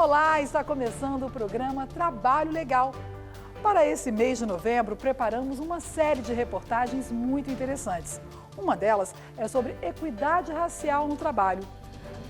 Olá, está começando o programa Trabalho Legal. Para esse mês de novembro, preparamos uma série de reportagens muito interessantes. Uma delas é sobre equidade racial no trabalho.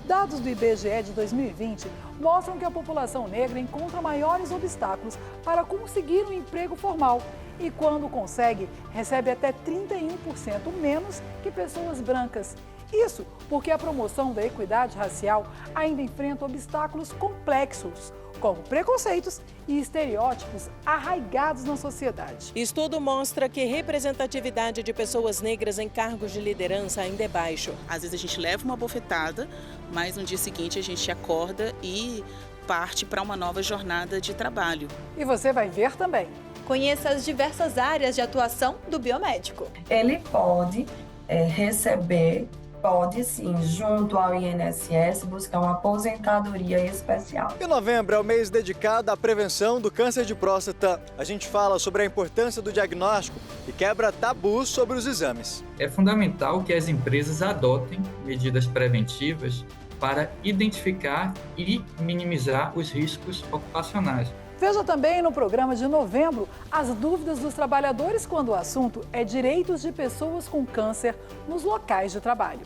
Dados do IBGE de 2020 mostram que a população negra encontra maiores obstáculos para conseguir um emprego formal e, quando consegue, recebe até 31% menos que pessoas brancas. Isso porque a promoção da equidade racial ainda enfrenta obstáculos complexos, como preconceitos e estereótipos arraigados na sociedade. Estudo mostra que representatividade de pessoas negras em cargos de liderança ainda é baixo. Às vezes a gente leva uma bofetada, mas no dia seguinte a gente acorda e parte para uma nova jornada de trabalho. E você vai ver também. Conheça as diversas áreas de atuação do biomédico. Ele pode receber, pode sim, junto ao INSS, buscar uma aposentadoria especial. E novembro é o mês dedicado à prevenção do câncer de próstata. A gente fala sobre a importância do diagnóstico e quebra tabus sobre os exames. É fundamental que as empresas adotem medidas preventivas para identificar e minimizar os riscos ocupacionais. Veja também no programa de novembro as dúvidas dos trabalhadores quando o assunto é direitos de pessoas com câncer nos locais de trabalho.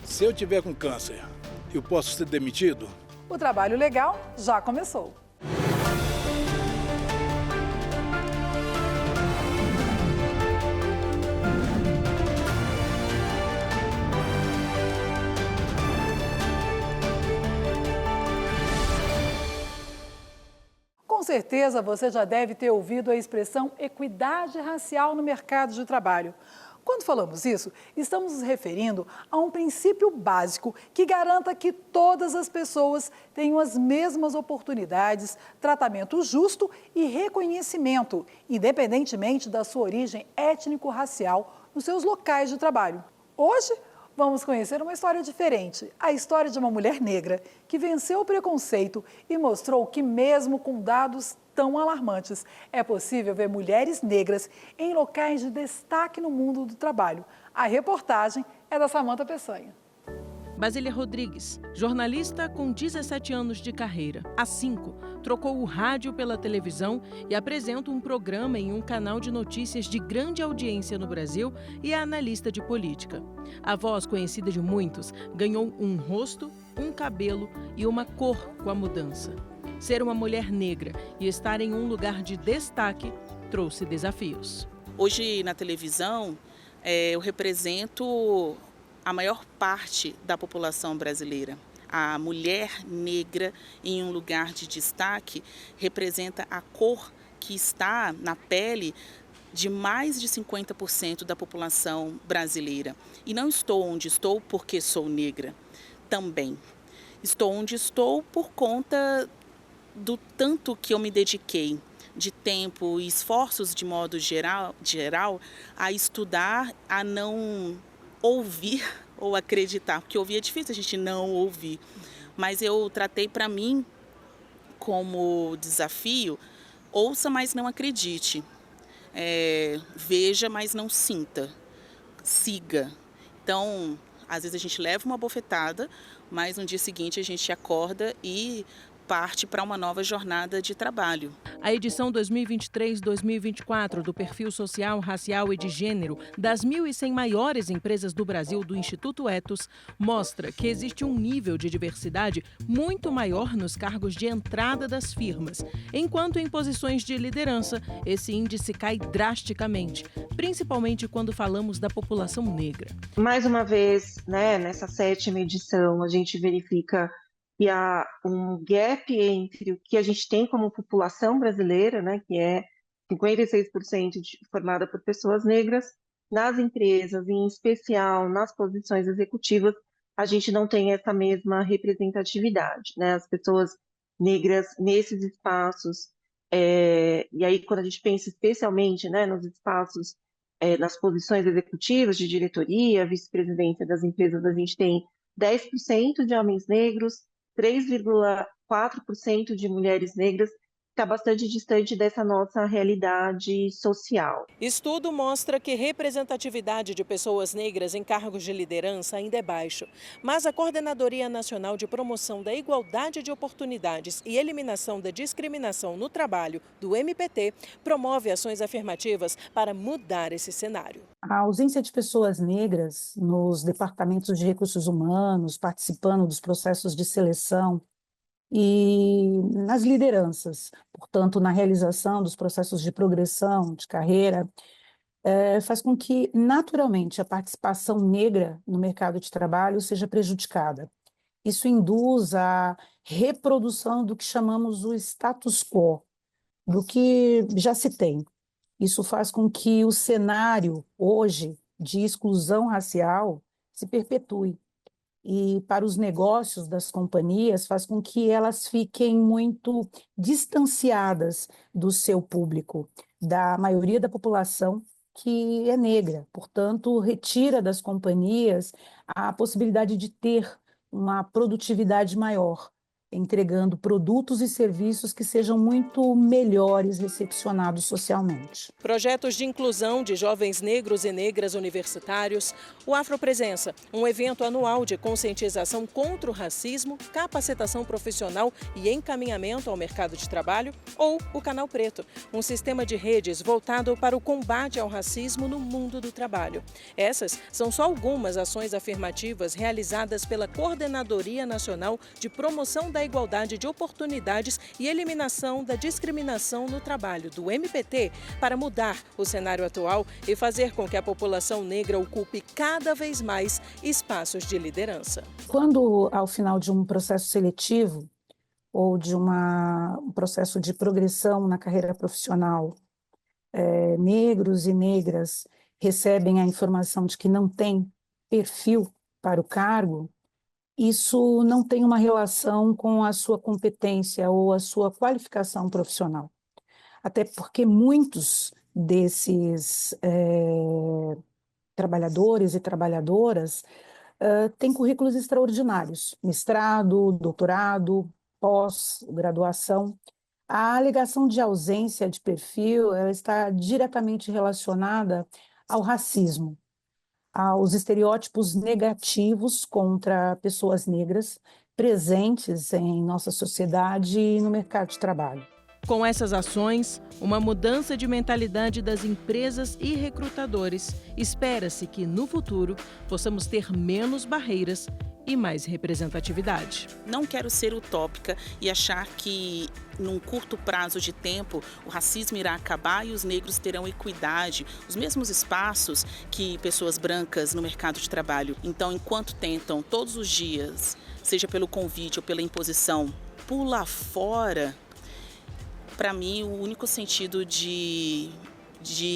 Se eu tiver com câncer, eu posso ser demitido? O Trabalho Legal já começou. Com certeza você já deve ter ouvido a expressão equidade racial no mercado de trabalho. Quando falamos isso, estamos nos referindo a um princípio básico que garanta que todas as pessoas tenham as mesmas oportunidades, tratamento justo e reconhecimento, independentemente da sua origem étnico-racial, nos seus locais de trabalho. Hoje, vamos conhecer uma história diferente, a história de uma mulher negra que venceu o preconceito e mostrou que, mesmo com dados tão alarmantes, é possível ver mulheres negras em locais de destaque no mundo do trabalho. A reportagem é da Samanta Peçanha. Basília Rodrigues, jornalista com 17 anos de carreira. Há 5, trocou o rádio pela televisão e apresenta um programa em um canal de notícias de grande audiência no Brasil e é analista de política. A voz conhecida de muitos ganhou um rosto, um cabelo e uma cor com a mudança. Ser uma mulher negra e estar em um lugar de destaque trouxe desafios. Hoje na televisão eu represento a maior parte da população brasileira. A mulher negra em um lugar de destaque representa a cor que está na pele de mais de 50% da população brasileira. E não estou onde estou porque sou negra, também. Estou onde estou por conta do tanto que eu me dediquei de tempo e esforços de modo geral a estudar, a não ouvir ou acreditar, porque ouvir é difícil a gente não ouvir, mas eu tratei para mim como desafio: ouça, mas não acredite, veja, mas não sinta, siga. Então, às vezes a gente leva uma bofetada, mas no dia seguinte a gente acorda e parte para uma nova jornada de trabalho. A edição 2023-2024 do Perfil Social, Racial e de Gênero das 1.100 maiores empresas do Brasil do Instituto Ethos mostra que existe um nível de diversidade muito maior nos cargos de entrada das firmas, enquanto em posições de liderança esse índice cai drasticamente, principalmente quando falamos da população negra. Mais uma vez, nessa 7ª edição, a gente verifica que há um gap entre o que a gente tem como população brasileira, que é 56% formada por pessoas negras, nas empresas, em especial nas posições executivas, a gente não tem essa mesma representatividade. As pessoas negras nesses espaços, e aí quando a gente pensa especialmente nos espaços, nas posições executivas de diretoria, vice-presidência das empresas, a gente tem 10% de homens negros, 3,4% de mulheres negras está bastante distante dessa nossa realidade social. Estudo mostra que representatividade de pessoas negras em cargos de liderança ainda é baixo, mas a Coordenadoria Nacional de Promoção da Igualdade de Oportunidades e Eliminação da Discriminação no Trabalho, do MPT, promove ações afirmativas para mudar esse cenário. A ausência de pessoas negras nos departamentos de recursos humanos, participando dos processos de seleção e nas lideranças, portanto, na realização dos processos de progressão de carreira, faz com que, naturalmente, a participação negra no mercado de trabalho seja prejudicada. Isso induz a reprodução do que chamamos o status quo, do que já se tem. Isso faz com que o cenário, hoje, de exclusão racial se perpetue. E para os negócios das companhias, faz com que elas fiquem muito distanciadas do seu público, da maioria da população que é negra. Portanto, retira das companhias a possibilidade de ter uma produtividade maior, entregando produtos e serviços que sejam muito melhores recepcionados socialmente. Projetos de inclusão de jovens negros e negras universitários, o Afropresença, um evento anual de conscientização contra o racismo, capacitação profissional e encaminhamento ao mercado de trabalho, ou o Canal Preto, um sistema de redes voltado para o combate ao racismo no mundo do trabalho. Essas são só algumas ações afirmativas realizadas pela Coordenadoria Nacional de Promoção da Igualdade de Oportunidades e Eliminação da Discriminação no Trabalho, do MPT, para mudar o cenário atual e fazer com que a população negra ocupe cada vez mais espaços de liderança. Quando, ao final de um processo seletivo ou de um processo de progressão na carreira profissional, negros e negras recebem a informação de que não tem perfil para o cargo, isso não tem uma relação com a sua competência ou a sua qualificação profissional. Até porque muitos desses trabalhadores e trabalhadoras têm currículos extraordinários, mestrado, doutorado, pós-graduação. A alegação de ausência de perfil ela está diretamente relacionada ao racismo, aos estereótipos negativos contra pessoas negras presentes em nossa sociedade e no mercado de trabalho. Com essas ações, uma mudança de mentalidade das empresas e recrutadores, espera-se que, no futuro, possamos ter menos barreiras e mais representatividade. Não quero ser utópica e achar que, num curto prazo de tempo, o racismo irá acabar e os negros terão equidade, os mesmos espaços que pessoas brancas no mercado de trabalho. Então, enquanto tentam todos os dias, seja pelo convite ou pela imposição, pular fora, para mim, o único sentido de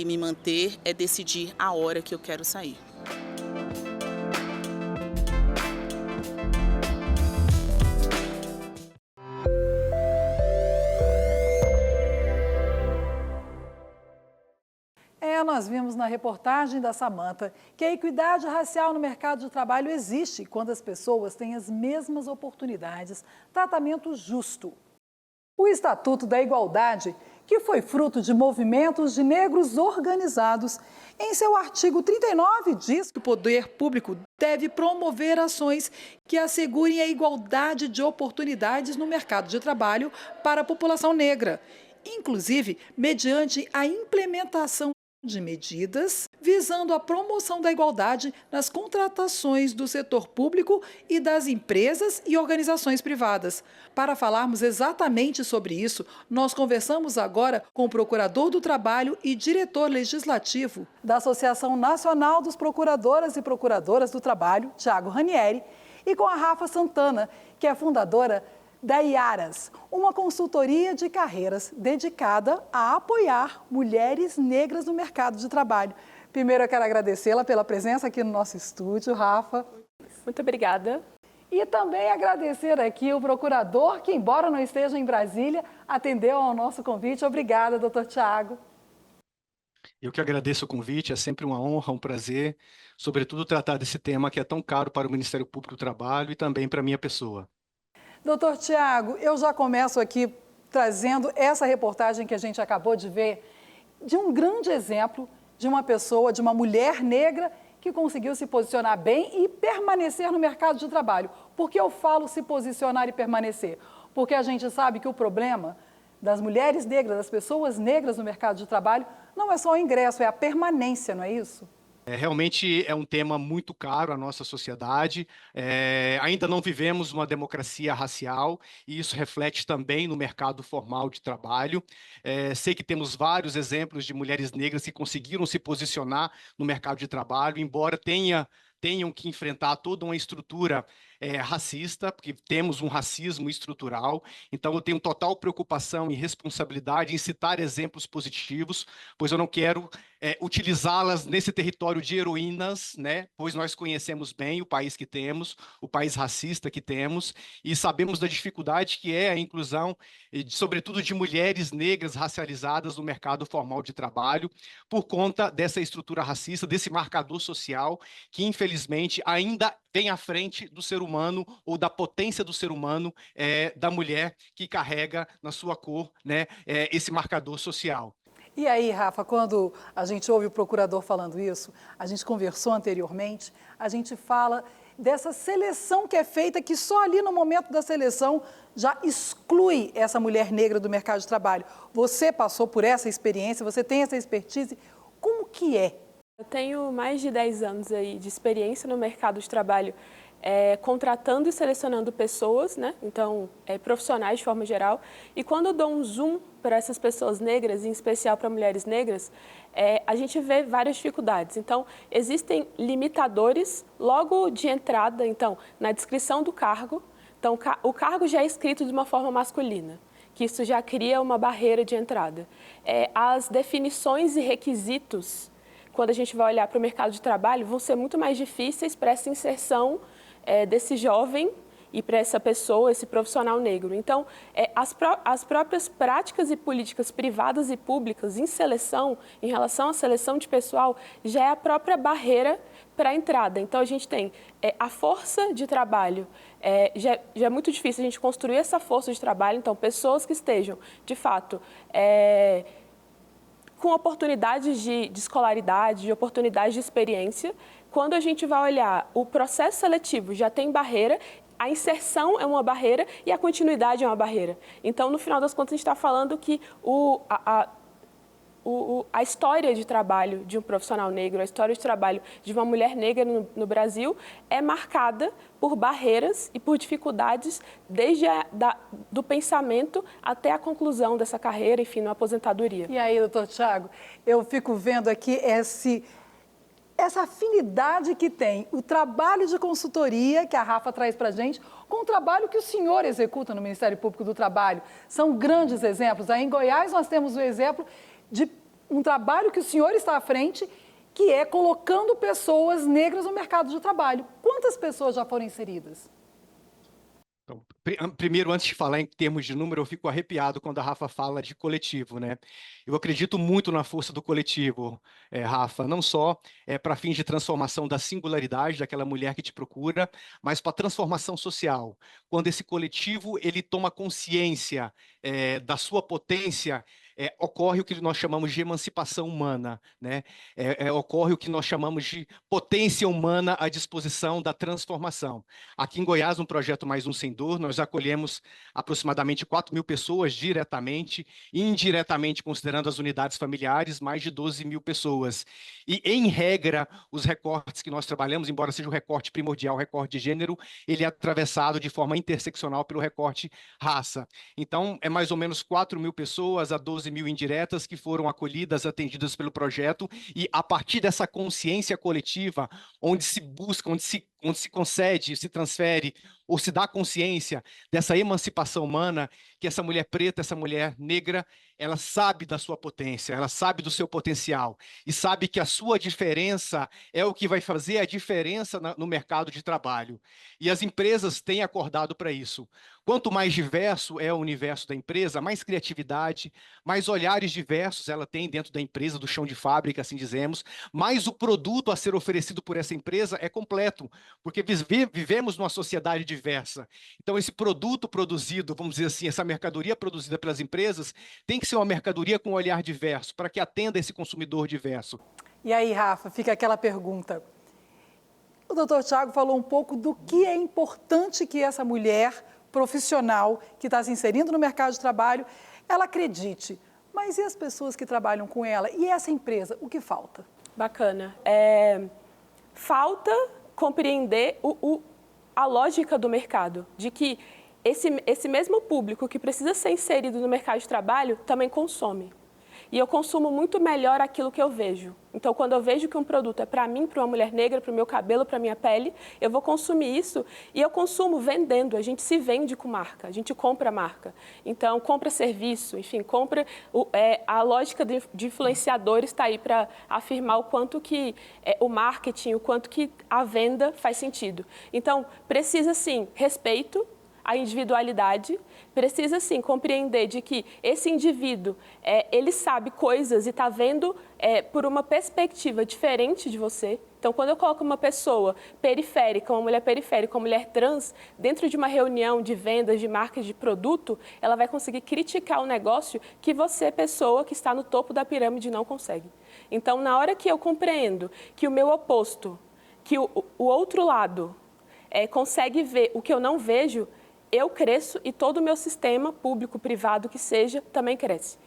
me manter é decidir a hora que eu quero sair. Nós vimos na reportagem da Samantha que a equidade racial no mercado de trabalho existe quando as pessoas têm as mesmas oportunidades, tratamento justo. O Estatuto da Igualdade, que foi fruto de movimentos de negros organizados, em seu artigo 39 diz que o poder público deve promover ações que assegurem a igualdade de oportunidades no mercado de trabalho para a população negra, inclusive mediante a implementação de medidas visando a promoção da igualdade nas contratações do setor público e das empresas e organizações privadas. Para falarmos exatamente sobre isso, nós conversamos agora com o Procurador do Trabalho e diretor legislativo da Associação Nacional dos Procuradoras e Procuradoras do Trabalho, Thiago Ranieri, e com a Rafa Santana, que é fundadora da IARAS, uma consultoria de carreiras dedicada a apoiar mulheres negras no mercado de trabalho. Primeiro, eu quero agradecê-la pela presença aqui no nosso estúdio, Rafa. Muito obrigada. E também agradecer aqui o procurador, que, embora não esteja em Brasília, atendeu ao nosso convite. Obrigada, doutor Thiago. Eu que agradeço o convite, é sempre uma honra, um prazer, sobretudo tratar desse tema que é tão caro para o Ministério Público do Trabalho e também para a minha pessoa. Doutor Thiago, eu já começo aqui trazendo essa reportagem que a gente acabou de ver, de um grande exemplo de uma pessoa, de uma mulher negra que conseguiu se posicionar bem e permanecer no mercado de trabalho. Por que eu falo se posicionar e permanecer? Porque a gente sabe que o problema das mulheres negras, das pessoas negras no mercado de trabalho, não é só o ingresso, é a permanência, não é isso? Realmente é um tema muito caro à nossa sociedade. Ainda não vivemos uma democracia racial e isso reflete também no mercado formal de trabalho. Sei que temos vários exemplos de mulheres negras que conseguiram se posicionar no mercado de trabalho, embora tenham que enfrentar toda uma estrutura racista, porque temos um racismo estrutural. Então, eu tenho total preocupação e responsabilidade em citar exemplos positivos, pois eu não quero utilizá-las nesse território de heroínas, né? Pois nós conhecemos bem o país que temos, o país racista que temos, e sabemos da dificuldade que é a inclusão, sobretudo de mulheres negras racializadas no mercado formal de trabalho, por conta dessa estrutura racista, desse marcador social, que infelizmente ainda vem à frente do ser humano ou da potência do ser humano, da mulher que carrega na sua cor, né, esse marcador social. E aí, Rafa, quando a gente ouve o procurador falando isso, a gente conversou anteriormente, a gente fala dessa seleção que é feita, que só ali no momento da seleção já exclui essa mulher negra do mercado de trabalho. Você passou por essa experiência, você tem essa expertise, como que é? Eu tenho mais de 10 anos aí de experiência no mercado de trabalho, contratando e selecionando pessoas, né? Então, profissionais de forma geral. E quando eu dou um zoom para essas pessoas negras, em especial para mulheres negras, a gente vê várias dificuldades. Então, existem limitadores logo de entrada, então, na descrição do cargo. Então, o cargo já é escrito de uma forma masculina, que isso já cria uma barreira de entrada. As definições e requisitos, quando a gente vai olhar para o mercado de trabalho, vão ser muito mais difíceis para essa inserção desse jovem e para essa pessoa, esse profissional negro. Então, as próprias práticas e políticas privadas e públicas em seleção, em relação à seleção de pessoal, já é a própria barreira para a entrada. Então, a gente tem a força de trabalho, já é muito difícil a gente construir essa força de trabalho. Então, pessoas que estejam, de fato, com oportunidades de escolaridade, de oportunidades de experiência. Quando a gente vai olhar, o processo seletivo já tem barreira, a inserção é uma barreira e a continuidade é uma barreira. Então, no final das contas, a gente está falando que a história de trabalho de um profissional negro, a história de trabalho de uma mulher negra no Brasil é marcada por barreiras e por dificuldades desde do pensamento até a conclusão dessa carreira, enfim, na aposentadoria. E aí, doutor Tiago, eu fico vendo aqui essa afinidade que tem o trabalho de consultoria que a Rafa traz para a gente com o trabalho que o senhor executa no Ministério Público do Trabalho. São grandes exemplos. Aí em Goiás nós temos o exemplo de um trabalho que o senhor está à frente, que é colocando pessoas negras no mercado de trabalho. Quantas pessoas já foram inseridas? Então, primeiro, antes de falar em termos de número, eu fico arrepiado quando a Rafa fala de coletivo, né? Eu acredito muito na força do coletivo, Rafa, não só para fins de transformação da singularidade daquela mulher que te procura, mas para transformação social. Quando esse coletivo ele toma consciência da sua potência, ocorre o que nós chamamos de emancipação humana, né? Ocorre o que nós chamamos de potência humana à disposição da transformação. Aqui em Goiás, no projeto Mais Um Sem Dor, nós acolhemos aproximadamente 4.000 pessoas diretamente e indiretamente, considerando as unidades familiares, mais de 12.000 pessoas. E, em regra, os recortes que nós trabalhamos, embora seja o recorte primordial, o recorte de gênero, ele é atravessado de forma interseccional pelo recorte raça. Então, é mais ou menos 4.000 pessoas a 12.000 indiretas que foram acolhidas, atendidas pelo projeto, e a partir dessa consciência coletiva, onde se busca, onde se concede, se transfere, ou se dá consciência dessa emancipação humana, que essa mulher preta, essa mulher negra, ela sabe da sua potência, ela sabe do seu potencial, e sabe que a sua diferença é o que vai fazer a diferença no mercado de trabalho. E as empresas têm acordado para isso. Quanto mais diverso é o universo da empresa, mais criatividade, mais olhares diversos ela tem dentro da empresa, do chão de fábrica, assim dizemos, mais o produto a ser oferecido por essa empresa é completo, porque vivemos numa sociedade diversa. Então, esse produto produzido, vamos dizer assim, essa mercadoria produzida pelas empresas, tem que ser uma mercadoria com um olhar diverso, para que atenda esse consumidor diverso. E aí, Rafa, fica aquela pergunta. O doutor Tiago falou um pouco do que é importante que essa mulher profissional que está se inserindo no mercado de trabalho, ela acredite. Mas e as pessoas que trabalham com ela? E essa empresa, o que falta? Bacana. Falta compreender a lógica do mercado, de que esse mesmo público que precisa ser inserido no mercado de trabalho também consome. E eu consumo muito melhor aquilo que eu vejo. Então, quando eu vejo que um produto é para mim, para uma mulher negra, para o meu cabelo, para a minha pele, eu vou consumir isso e eu consumo vendendo. A gente se vende com marca, a gente compra marca. Então, compra serviço, enfim, compra... a lógica de influenciadores está aí para afirmar o quanto que o marketing, o quanto que a venda faz sentido. Então, precisa, sim, respeito à individualidade, precisa sim compreender de que esse indivíduo, ele sabe coisas e está vendo por uma perspectiva diferente de você. Então, quando eu coloco uma pessoa periférica, uma mulher trans, dentro de uma reunião de vendas, de marca de produto, ela vai conseguir criticar o negócio que você, pessoa que está no topo da pirâmide, não consegue. Então, na hora que eu compreendo que o meu oposto, que o outro lado consegue ver o que eu não vejo, eu cresço e todo o meu sistema público, privado que seja, também cresce.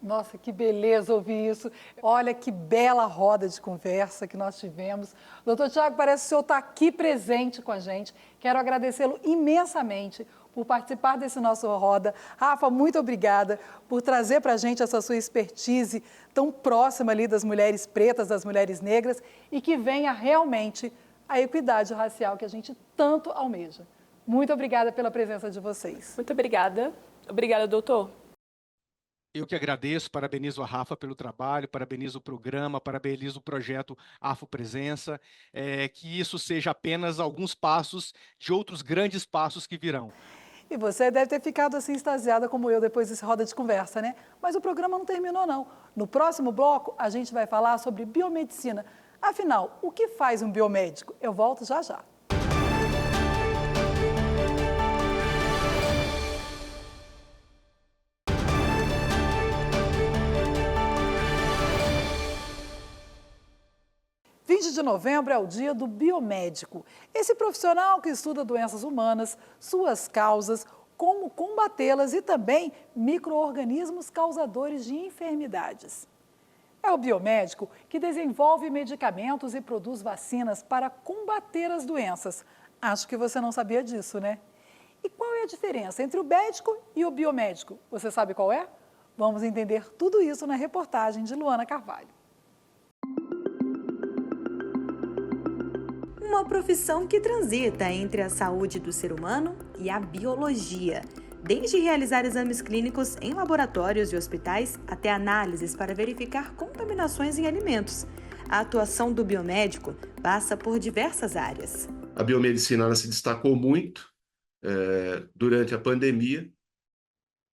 Nossa, que beleza ouvir isso. Olha que bela roda de conversa que nós tivemos. Doutor Tiago, parece que o senhor está aqui presente com a gente. Quero agradecê-lo imensamente por participar desse nosso roda. Rafa, muito obrigada por trazer para a gente essa sua expertise tão próxima ali das mulheres pretas, das mulheres negras, e que venha realmente a equidade racial que a gente tanto almeja. Muito obrigada pela presença de vocês. Muito obrigada. Obrigada, doutor. Eu que agradeço, parabenizo a Rafa pelo trabalho, parabenizo o programa, parabenizo o projeto Afro Presença, que isso seja apenas alguns passos de outros grandes passos que virão. E você deve ter ficado assim extasiada como eu depois desse roda de conversa, né? Mas o programa não terminou, não. No próximo bloco, a gente vai falar sobre biomedicina. Afinal, o que faz um biomédico? Eu volto já já. De novembro é o dia do biomédico. Esse profissional que estuda doenças humanas, suas causas, como combatê-las e também micro-organismos causadores de enfermidades. É o biomédico que desenvolve medicamentos e produz vacinas para combater as doenças. Acho que você não sabia disso, né? E qual é a diferença entre o médico e o biomédico? Você sabe qual é? Vamos entender tudo isso na reportagem de Luana Carvalho. Uma profissão que transita entre a saúde do ser humano e a biologia, desde realizar exames clínicos em laboratórios e hospitais até análises para verificar contaminações em alimentos. A atuação do biomédico passa por diversas áreas. A biomedicina ela se destacou muito durante a pandemia.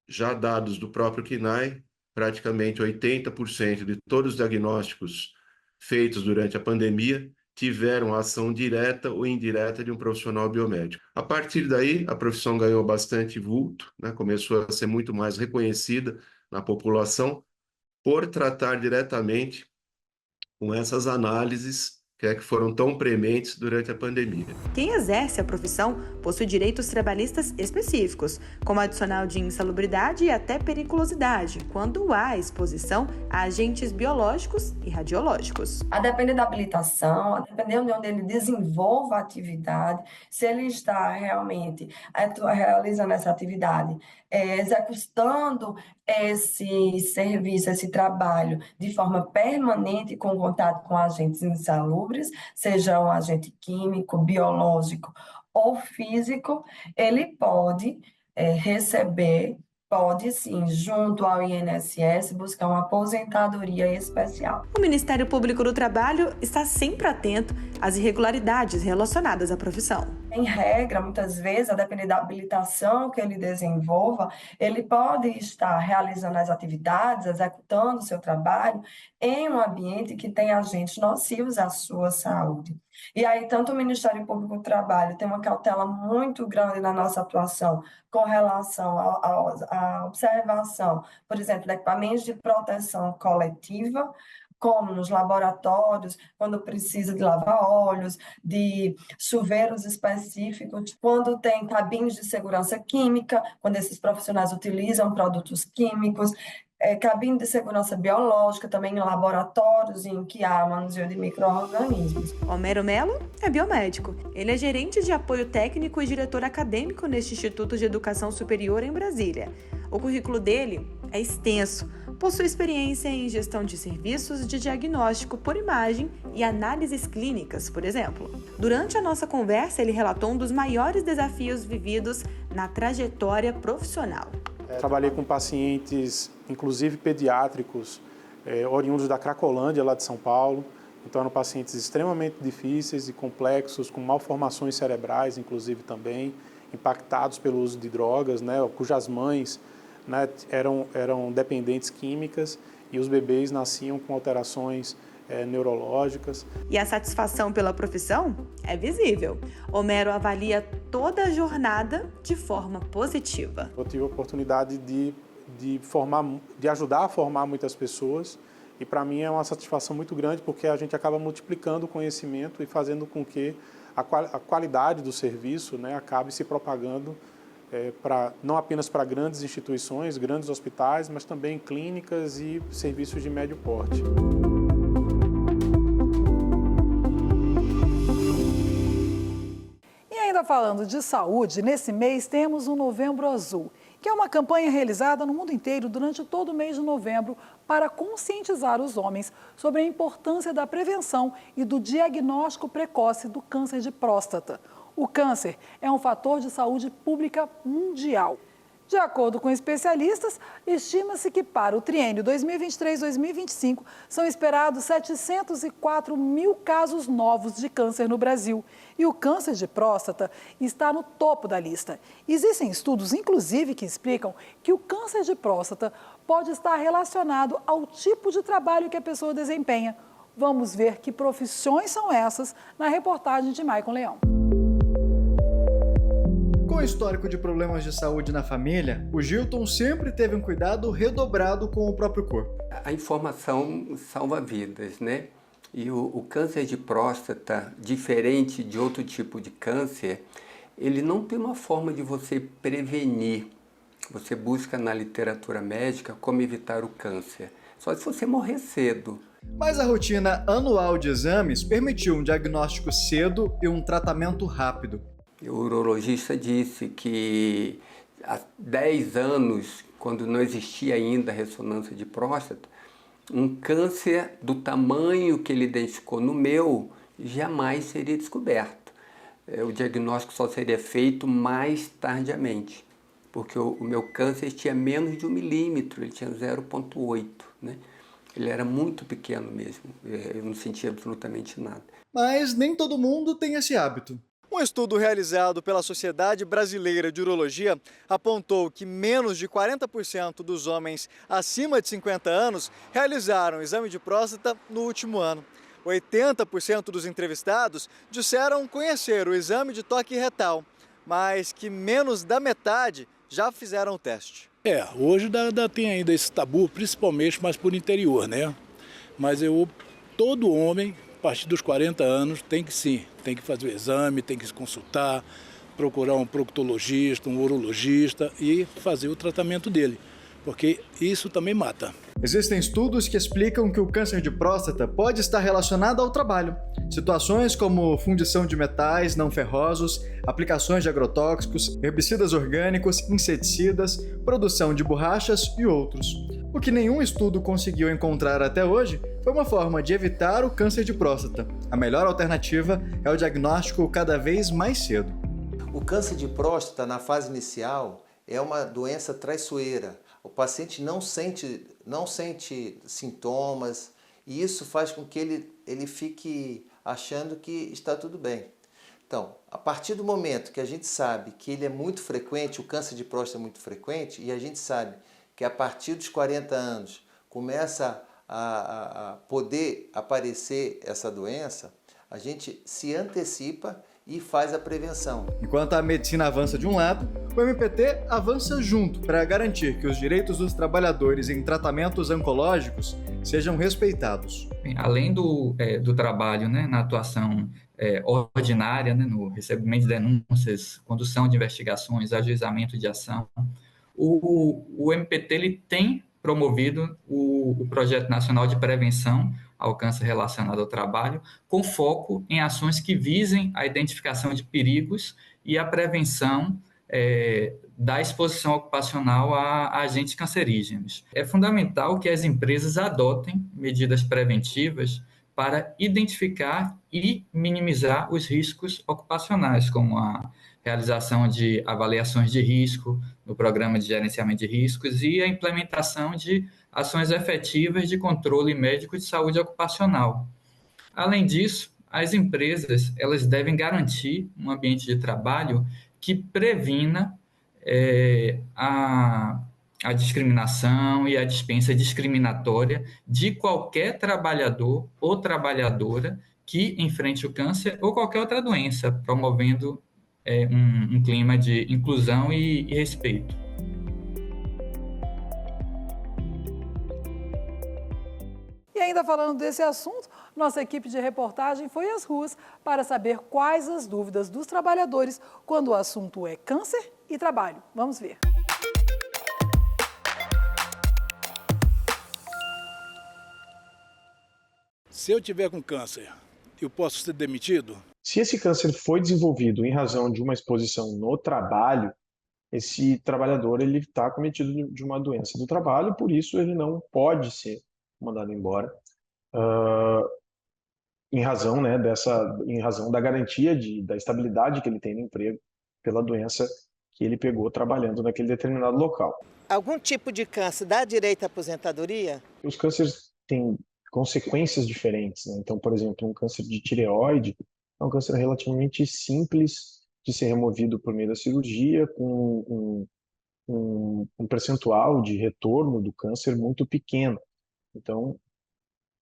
Já dados do próprio CNAE, praticamente 80% de todos os diagnósticos feitos durante a pandemia tiveram ação direta ou indireta de um profissional biomédico. A partir daí, a profissão ganhou bastante vulto, né? Começou a ser muito mais reconhecida na população por tratar diretamente com essas análises que foram tão prementes durante a pandemia. Quem exerce a profissão possui direitos trabalhistas específicos, como adicional de insalubridade e até periculosidade, quando há exposição a agentes biológicos e radiológicos. A depender da habilitação, a depender de onde ele desenvolva a atividade, se ele está realmente realizando essa atividade, executando esse serviço, esse trabalho de forma permanente com contato com agentes insalubres, seja um agente químico, biológico ou físico, ele pode pode sim, junto ao INSS, buscar uma aposentadoria especial. O Ministério Público do Trabalho está sempre atento às irregularidades relacionadas à profissão. Em regra, muitas vezes, a depender da habilitação que ele desenvolva, ele pode estar realizando as atividades, executando o seu trabalho em um ambiente que tem agentes nocivos à sua saúde. E aí, tanto o Ministério Público do Trabalho tem uma cautela muito grande na nossa atuação com relação à observação, por exemplo, de equipamentos de proteção coletiva, como nos laboratórios, quando precisa de lavar óleos, de chuveiros específicos, quando tem cabines de segurança química, quando esses profissionais utilizam produtos químicos, cabine de segurança biológica, também em laboratórios em que há manuseio de micro-organismos. Homero Melo é biomédico. Ele é gerente de apoio técnico e diretor acadêmico neste Instituto de Educação Superior em Brasília. O currículo dele é extenso. Possui experiência em gestão de serviços de diagnóstico por imagem e análises clínicas, por exemplo. Durante a nossa conversa, ele relatou um dos maiores desafios vividos na trajetória profissional. Trabalhei com pacientes, inclusive pediátricos, oriundos da Cracolândia, lá de São Paulo. Então, eram pacientes extremamente difíceis e complexos, com malformações cerebrais, inclusive também, impactados pelo uso de drogas, né, cujas mães, né, eram dependentes químicas e os bebês nasciam com alterações neurológicas. E a satisfação pela profissão é visível. Homero avalia toda a jornada de forma positiva. Eu tive a oportunidade de ajudar a formar muitas pessoas e para mim é uma satisfação muito grande porque a gente acaba multiplicando o conhecimento e fazendo com que a qualidade do serviço, né, acabe se propagando não apenas para grandes instituições, grandes hospitais, mas também clínicas e serviços de médio porte. Ainda falando de saúde, nesse mês temos o Novembro Azul, que é uma campanha realizada no mundo inteiro durante todo o mês de novembro para conscientizar os homens sobre a importância da prevenção e do diagnóstico precoce do câncer de próstata. O câncer é um fator de saúde pública mundial. De acordo com especialistas, estima-se que para o triênio 2023-2025 são esperados 704 mil casos novos de câncer no Brasil. E o câncer de próstata está no topo da lista. Existem estudos, inclusive, que explicam que o câncer de próstata pode estar relacionado ao tipo de trabalho que a pessoa desempenha. Vamos ver que profissões são essas na reportagem de Maicon Leão. Com o histórico de problemas de saúde na família, o Gilton sempre teve um cuidado redobrado com o próprio corpo. A informação salva vidas, né? E o câncer de próstata, diferente de outro tipo de câncer, ele não tem uma forma de você prevenir. Você busca na literatura médica como evitar o câncer. Só se você morrer cedo. Mas a rotina anual de exames permitiu um diagnóstico cedo e um tratamento rápido. O urologista disse que há 10 anos, quando não existia ainda a ressonância de próstata, um câncer do tamanho que ele identificou no meu jamais seria descoberto. O diagnóstico só seria feito mais tardiamente, porque o meu câncer tinha menos de 1 milímetro, ele tinha 0,8, né? Ele era muito pequeno mesmo, eu não sentia absolutamente nada. Mas nem todo mundo tem esse hábito. Um estudo realizado pela Sociedade Brasileira de Urologia apontou que menos de 40% dos homens acima de 50 anos realizaram exame de próstata no último ano. 80% dos entrevistados disseram conhecer o exame de toque retal, mas que menos da metade já fizeram o teste. Hoje tem ainda esse tabu, principalmente mais por interior, né? Mas todo homem, a partir dos 40 anos, tem que fazer o exame, tem que se consultar, procurar um proctologista, um urologista e fazer o tratamento dele, porque isso também mata. Existem estudos que explicam que o câncer de próstata pode estar relacionado ao trabalho. Situações como fundição de metais não ferrosos, aplicações de agrotóxicos, herbicidas orgânicos, inseticidas, produção de borrachas e outros. O que nenhum estudo conseguiu encontrar até hoje foi uma forma de evitar o câncer de próstata. A melhor alternativa é o diagnóstico cada vez mais cedo. O câncer de próstata, na fase inicial, é uma doença traiçoeira. O paciente não sente sintomas e isso faz com que ele fique achando que está tudo bem. Então, a partir do momento que a gente sabe que ele é muito frequente, o câncer de próstata é muito frequente, e a gente sabe que a partir dos 40 anos começa a poder aparecer essa doença, A gente se antecipa e faz a prevenção. Enquanto a medicina avança de um lado, o MPT avança junto para garantir que os direitos dos trabalhadores em tratamentos oncológicos sejam respeitados. Além do trabalho, né, na atuação ordinária, né, no recebimento de denúncias, condução de investigações, ajuizamento de ação, o MPT ele tem promovido o Projeto Nacional de Prevenção ao Câncer Relacionado ao Trabalho, com foco em ações que visem a identificação de perigos e a prevenção da exposição ocupacional a agentes cancerígenos. É fundamental que as empresas adotem medidas preventivas para identificar e minimizar os riscos ocupacionais, como a realização de avaliações de risco no programa de gerenciamento de riscos e a implementação de ações efetivas de controle médico de saúde ocupacional. Além disso, as empresas elas devem garantir um ambiente de trabalho que previna a discriminação e a dispensa discriminatória de qualquer trabalhador ou trabalhadora que enfrente o câncer ou qualquer outra doença, promovendo um clima de inclusão e respeito. E ainda falando desse assunto, nossa equipe de reportagem foi às ruas para saber quais as dúvidas dos trabalhadores quando o assunto é câncer e trabalho. Vamos ver. Se eu tiver com câncer, eu posso ser demitido? Se esse câncer foi desenvolvido em razão de uma exposição no trabalho, esse trabalhador ele está acometido de uma doença do trabalho, por isso ele não pode ser mandado embora, em razão, né, em razão da garantia da estabilidade que ele tem no emprego pela doença que ele pegou trabalhando naquele determinado local. Algum tipo de câncer dá direito à aposentadoria? Os cânceres têm consequências diferentes, né? Então, por exemplo, um câncer de tireoide é um câncer relativamente simples de ser removido por meio da cirurgia, com um percentual de retorno do câncer muito pequeno. Então,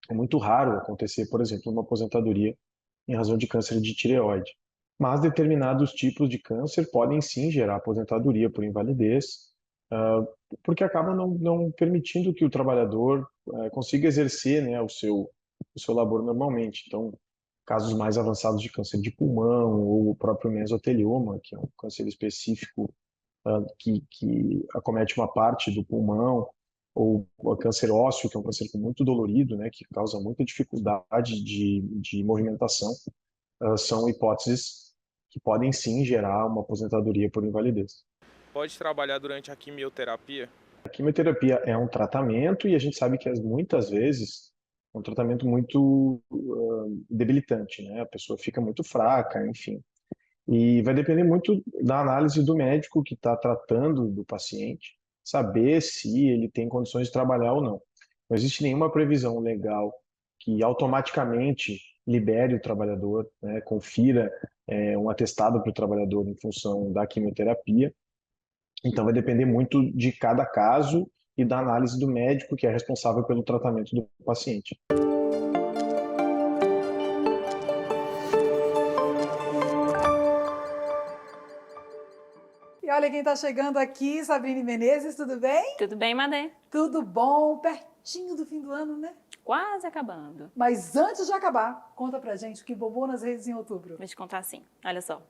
é muito raro acontecer, por exemplo, uma aposentadoria em razão de câncer de tireoide. Mas determinados tipos de câncer podem sim gerar aposentadoria por invalidez, porque acaba não permitindo que o trabalhador consiga exercer, né, o seu labor normalmente. Então, casos mais avançados de câncer de pulmão ou o próprio mesotelioma, que é um câncer específico que acomete uma parte do pulmão, ou o câncer ósseo, que é um câncer muito dolorido, né, que causa muita dificuldade de movimentação, são hipóteses que podem sim gerar uma aposentadoria por invalidez. Pode trabalhar durante a quimioterapia? A quimioterapia é um tratamento e a gente sabe que muitas vezes é um tratamento muito debilitante, né? A pessoa fica muito fraca, enfim. E vai depender muito da análise do médico que está tratando do paciente, saber se ele tem condições de trabalhar ou não. Não existe nenhuma previsão legal que automaticamente libere o trabalhador, né, confira um atestado para o trabalhador em função da quimioterapia. Então vai depender muito de cada caso e da análise do médico que é responsável pelo tratamento do paciente. E olha quem está chegando aqui, Sabrine Menezes, tudo bem? Tudo bem, Madê? Tudo bom, pertinho do fim do ano, né? Quase acabando. Mas antes de acabar, conta pra gente o que bombou nas redes em outubro. Vou te contar sim, olha só.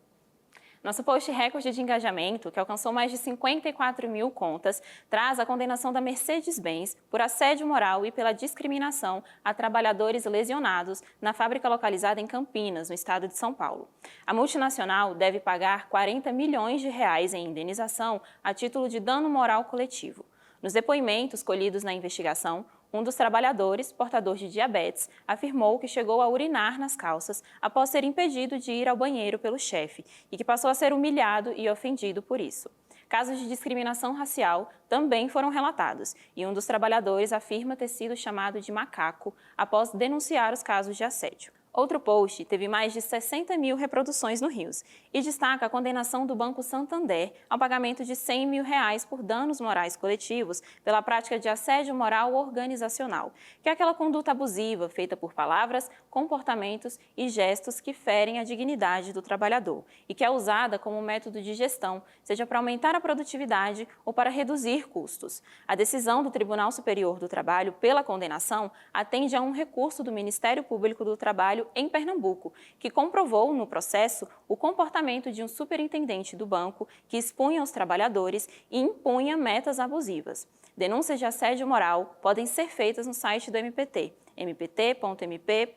Nosso post recorde de engajamento, que alcançou mais de 54 mil contas, traz a condenação da Mercedes-Benz por assédio moral e pela discriminação a trabalhadores lesionados na fábrica localizada em Campinas, no estado de São Paulo. A multinacional deve pagar 40 milhões de reais em indenização a título de dano moral coletivo. Nos depoimentos colhidos na investigação, um dos trabalhadores, portador de diabetes, afirmou que chegou a urinar nas calças após ser impedido de ir ao banheiro pelo chefe e que passou a ser humilhado e ofendido por isso. Casos de discriminação racial também foram relatados e um dos trabalhadores afirma ter sido chamado de macaco após denunciar os casos de assédio. Outro post teve mais de 60 mil reproduções no Rios e destaca a condenação do Banco Santander ao pagamento de R$100 mil por danos morais coletivos pela prática de assédio moral organizacional, que é aquela conduta abusiva feita por palavras, comportamentos e gestos que ferem a dignidade do trabalhador e que é usada como método de gestão, seja para aumentar a produtividade ou para reduzir custos. A decisão do Tribunal Superior do Trabalho pela condenação atende a um recurso do Ministério Público do Trabalho em Pernambuco, que comprovou no processo o comportamento de um superintendente do banco que expunha os trabalhadores e impunha metas abusivas. Denúncias de assédio moral podem ser feitas no site do MPT, mpt.mp.br,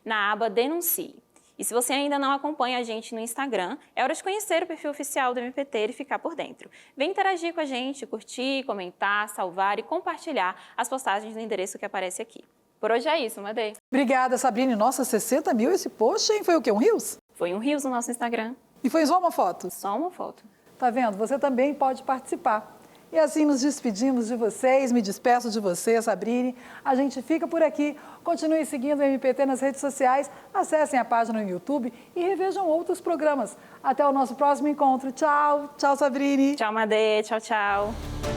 na aba Denuncie. E se você ainda não acompanha a gente no Instagram, é hora de conhecer o perfil oficial do MPT e ficar por dentro. Vem interagir com a gente, curtir, comentar, salvar e compartilhar as postagens no endereço que aparece aqui. Por hoje é isso, Madei. Obrigada, Sabrine. Nossa, 60 mil esse post, hein? Foi o quê? Um Reels? Foi um Reels no nosso Instagram. E foi só uma foto? Só uma foto. Tá vendo? Você também pode participar. E assim nos despedimos de vocês, me despeço de você, Sabrine. A gente fica por aqui. Continue seguindo o MPT nas redes sociais, acessem a página no YouTube e revejam outros programas. Até o nosso próximo encontro. Tchau. Tchau, Sabrine. Tchau, Madei. Tchau, tchau.